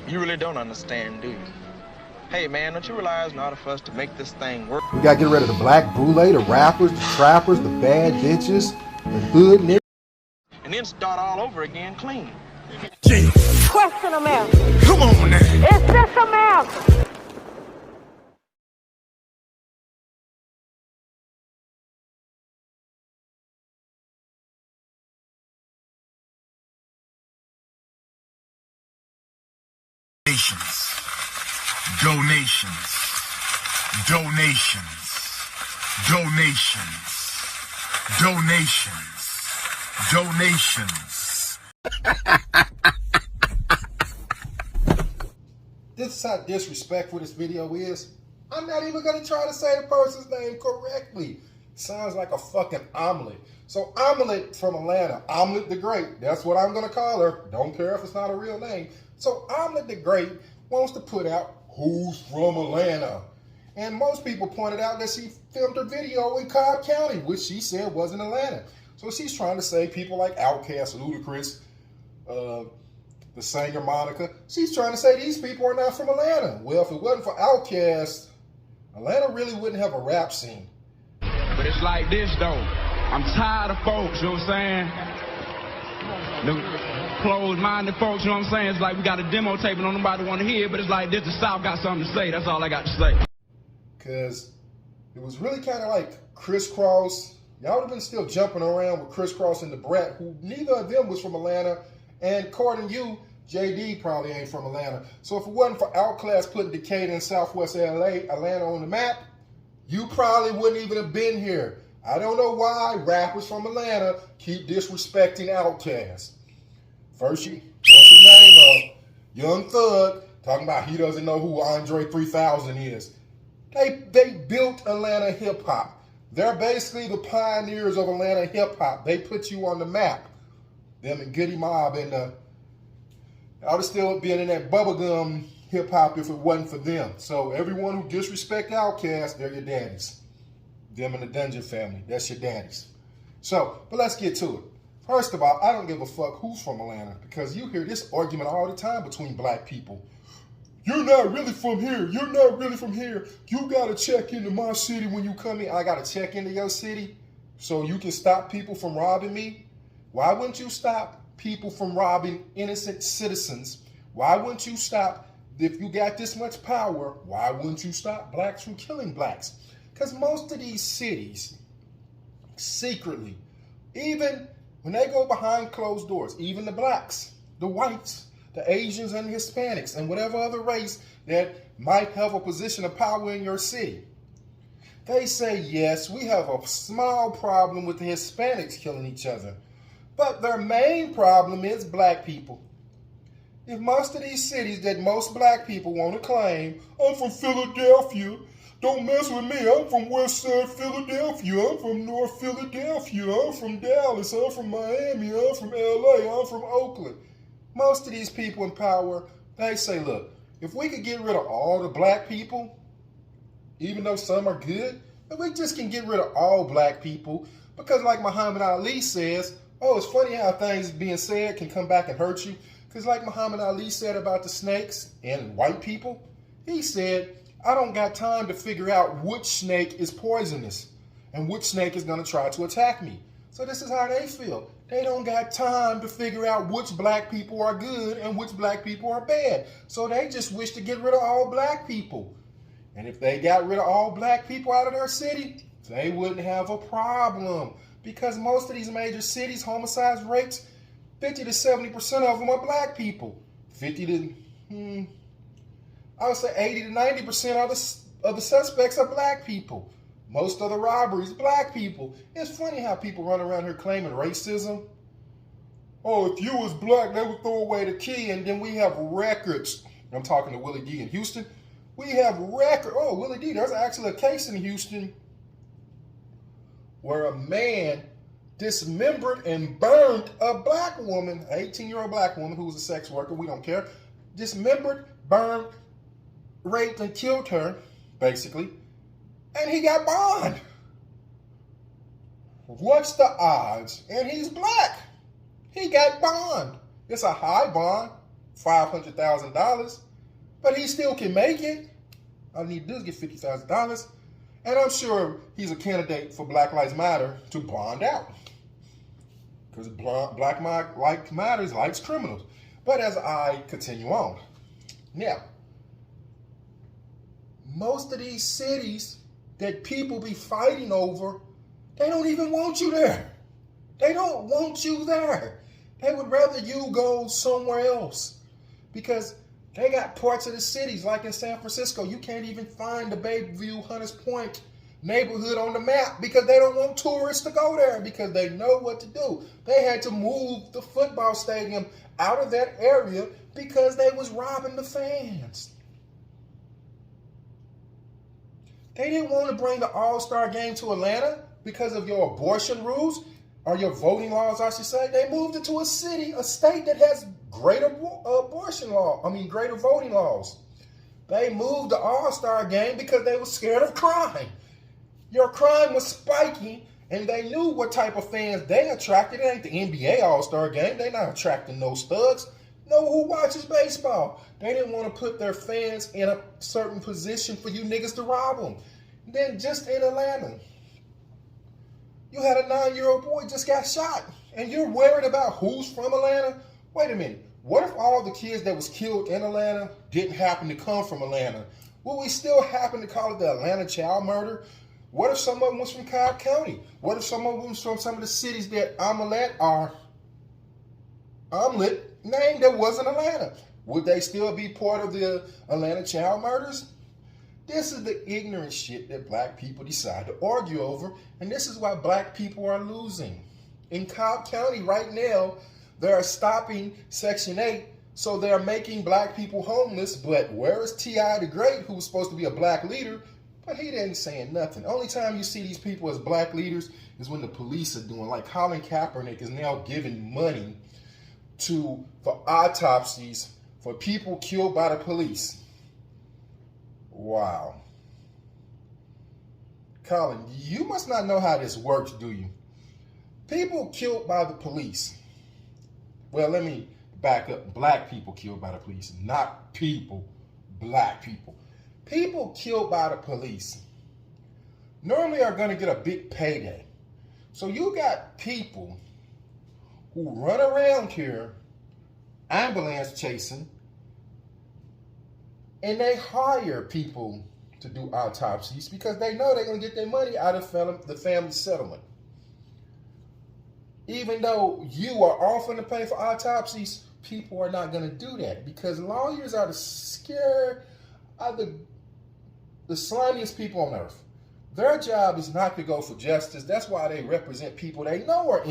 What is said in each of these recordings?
You really don't understand, do you? Hey, man, don't you realize in order for us to make this thing work, We gotta get rid of the black boule, the rappers, the trappers, the bad bitches, the hood niggas. and then start all over again clean. Question America. Come on now. Is this America? Donations. This is how disrespectful this video is. I'm not even gonna try to say the person's name correctly. Sounds like a fucking omelet. So Omelet from Atlanta, Omelet the Great, that's what I'm gonna call her. Don't care if it's not a real name. So Omelet the Great wants to put out Who's from Atlanta. And most people pointed out that she filmed her video in Cobb County, which she said was in Atlanta. So she's trying to say people like Outkast, Ludacris, the singer Monica, she's trying to say these people are not from Atlanta. Well, if it wasn't for Outkast, Atlanta really wouldn't have a rap scene. But it's like this, though. I'm tired of folks, you know what I'm saying? The closed-minded folks, you know what I'm saying? It's like we got a demo tape and don't nobody want to hear it, but it's like this, the South got something to say. That's all I got to say. Because it was really kind of like Crisscross. Y'all would have been still jumping around with Crisscross and the Brat, who neither of them was from Atlanta. And according to you, JD probably ain't from Atlanta. So if it wasn't for Outkast putting Decatur and Southwest Atlanta on the map, you probably wouldn't even have been here. I don't know why rappers from Atlanta keep disrespecting Outkast. First, what's his name? Young Thug, talking about he doesn't know who Andre 3000 is. They built Atlanta hip-hop. They're basically the pioneers of Atlanta hip-hop. They put you on the map. Them and Goody Mob and I would still be in that bubblegum hip-hop if it wasn't for them. So everyone who disrespect Outkast, they're your daddies. Them and the Dungeon family, that's your daddies. So, but let's get to it. First of all, I don't give a fuck who's from Atlanta because you hear this argument all the time between black people. You're not really from here. You're not really from here. You got to check into my city when you come in. I got to check into your city so you can stop people from robbing me? Why wouldn't you stop people from robbing innocent citizens? Why wouldn't you stop, if you got this much power, why wouldn't you stop blacks from killing blacks? Because most of these cities, secretly, even when they go behind closed doors, even the blacks, the whites, the Asians and the Hispanics, and whatever other race that might have a position of power in your city, they say, yes, we have a small problem with the Hispanics killing each other. But their main problem is black people. If most of these cities that most black people want to claim, I'm from Philadelphia, don't mess with me, I'm from West Side Philadelphia, I'm from North Philadelphia, I'm from Dallas, I'm from Miami, I'm from LA, I'm from Oakland. Most of these people in power, they say, look, if we could get rid of all the black people, even though some are good, if we just can get rid of all black people, because like Muhammad Ali says, oh, it's funny how things being said can come back and hurt you. Because like Muhammad Ali said about the snakes and white people, he said, I don't got time to figure out which snake is poisonous and which snake is going to try to attack me. So this is how they feel. They don't got time to figure out which black people are good and which black people are bad. So they just wish to get rid of all black people. And if they got rid of all black people out of their city, they wouldn't have a problem. Because most of these major cities, homicide rates, 50 to 70% of them are black people. 50 to, I would say 80 to 90% of the suspects are black people. Most of the robberies, black people. It's funny how people run around here claiming racism. Oh, if you was black, they would throw away the key, and then we have records. I'm talking to Willie D in Houston. We have records. Oh, Willie D, there's actually a case in Houston where a man dismembered and burned a black woman, an 18-year-old black woman who was a sex worker, we don't care, dismembered, burned, raped, and killed her, basically, and he got bond. What's the odds? And he's black. He got bond. It's a high bond, $500,000, but he still can make it. All he needs to do is get $50,000. And I'm sure he's a candidate for Black Lives Matter to bond out. Because Black Lives Matter likes criminals. But as I continue on. Now, most of these cities that people be fighting over, they don't even want you there. They don't want you there. They would rather you go somewhere else. Because they got parts of the cities, like in San Francisco, you can't even find the Bayview Hunters Point neighborhood on the map because they don't want tourists to go there because they know what to do. They had to move the football stadium out of that area because they was robbing the fans. They didn't want to bring the All-Star game to Atlanta because of your abortion rules, or your voting laws, I should say. They moved it to a state that has greater greater voting laws. They moved the All-Star game because they were scared of crime. Your crime was spiking, and they knew what type of fans they attracted. It ain't the NBA All-Star game. They're not attracting no thugs. No, who watches baseball? They didn't want to put their fans in a certain position for you niggas to rob them. Then just in Atlanta, you had a 9-year-old boy just got shot, and you're worried about who's from Atlanta? Wait a minute. What if all the kids that was killed in Atlanta didn't happen to come from Atlanta? Will we still happen to call it the Atlanta child murder? What if some of them was from Cobb County? What if some of them was from some of the cities that omelet named that wasn't Atlanta? Would they still be part of the Atlanta child murders? This is the ignorant shit that black people decide to argue over, and this is why black people are losing. In Cobb County right now, they're stopping Section 8, so they're making black people homeless, but where is T.I. the Great, who was supposed to be a black leader? But he didn't say nothing. Only time you see these people as black leaders is when the police are doing, like Colin Kaepernick is now giving money for autopsies for people killed by the police. Wow. Colin, you must not know how this works, do you? People killed by the police. Well, let me back up. Black people killed by the police, not people, black people. People killed by the police normally are going to get a big payday. So you got people who run around here ambulance chasing, and they hire people to do autopsies because they know they're going to get their money out of the family settlement. Even though you are offering to pay for autopsies, people are not going to do that because lawyers are the slimiest people on earth. Their job is not to go for justice. That's why they represent people they know are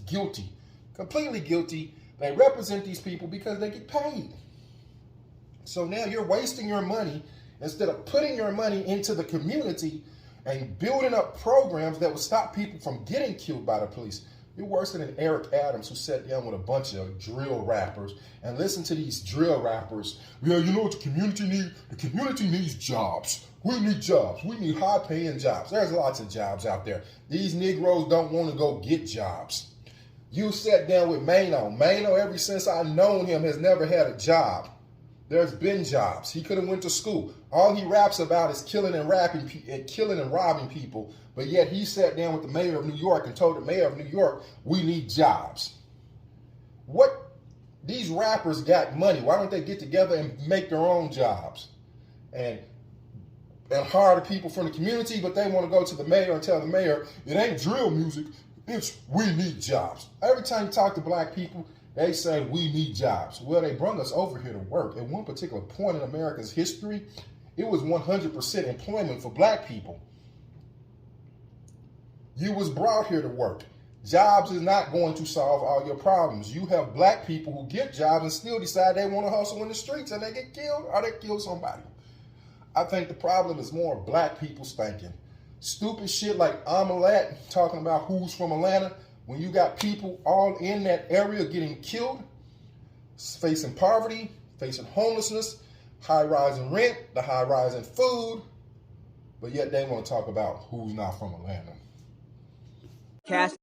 guilty, completely guilty. They represent these people because they get paid. So now you're wasting your money instead of putting your money into the community and building up programs that will stop people from getting killed by the police. You're worse than Eric Adams, who sat down with a bunch of drill rappers and listened to these drill rappers. Yeah, you know what the community needs? The community needs jobs. We need jobs. We need high-paying jobs. There's lots of jobs out there. These Negroes don't want to go get jobs. You sat down with Mano. Mano, ever since I've known him, has never had a job. There's been jobs. He could have went to school. All he raps about is killing and robbing people. But yet he sat down with the mayor of New York and told the mayor of New York, we need jobs. What? These rappers got money. Why don't they get together and make their own jobs? And hire the people from the community, but they want to go to the mayor and tell the mayor, it ain't drill music, it's we need jobs. Every time you talk to black people, they say we need jobs. Well, they brought us over here to work. At one particular point in America's history, it was 100% employment for black people. You was brought here to work. Jobs is not going to solve all your problems. You have black people who get jobs and still decide they want to hustle in the streets and they get killed or they kill somebody. I think the problem is more black people thinking. Stupid shit like omelet, talking about who's from Atlanta, when you got people all in that area getting killed, facing poverty, facing homelessness, high rise in rent, the high rise in food, but yet they want to talk about who's not from Atlanta. Outkast.